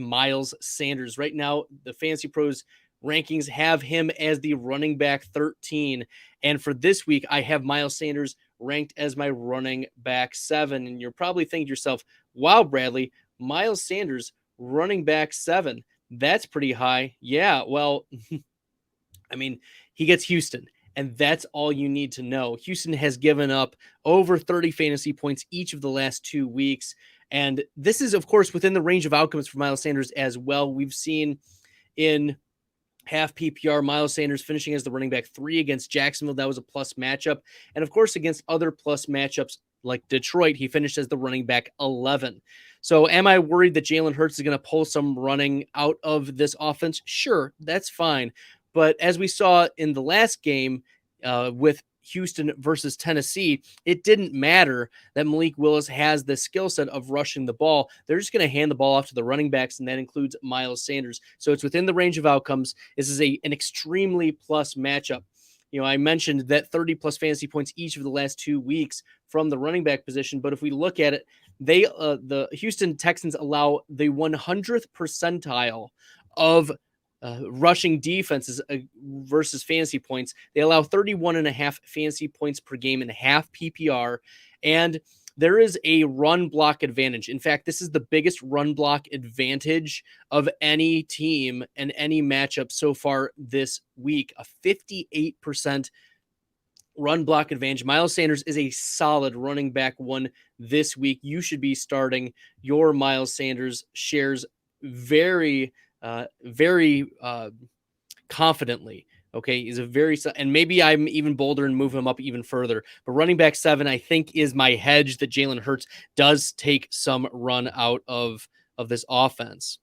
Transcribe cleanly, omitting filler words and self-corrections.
Miles Sanders. Right now, the Fantasy Pros rankings have him as the running back 13. And for this week, I have Miles Sanders ranked as my running back 7. And you're probably thinking to yourself, wow, Bradley, Miles Sanders, running back 7. That's pretty high. Yeah, well, I mean, he gets Houston. And that's all you need to know. Houston has given up over 30 fantasy points each of the last 2 weeks. And this is, of course, within the range of outcomes for Miles Sanders as well. We've seen in half PPR, Miles Sanders finishing as the running back 3 against Jacksonville. That was a plus matchup. And of course, against other plus matchups like Detroit, he finished as the running back 11. So am I worried that Jalen Hurts is going to pull some running out of this offense? Sure, that's fine. But as we saw in the last game with Houston versus Tennessee, it didn't matter that Malik Willis has the skill set of rushing the ball. They're just going to hand the ball off to the running backs, and that includes Miles Sanders. So it's within the range of outcomes. This is an extremely plus matchup. I mentioned that 30 plus fantasy points each of the last 2 weeks from the running back position. But if we look at it, the Houston Texans allow the 100th percentile of rushing defenses versus fantasy points. They allow 31.5 fantasy points per game in half PPR, and there is a run block advantage. In fact, this is the biggest run block advantage of any team and any matchup so far this week, a 58% run block advantage. Miles Sanders is a solid running back 1 this week. You should be starting your Miles Sanders shares very confidently. Okay, he's and maybe I'm even bolder and move him up even further. But running back 7, I think, is my hedge that Jalen Hurts does take some run out of this offense.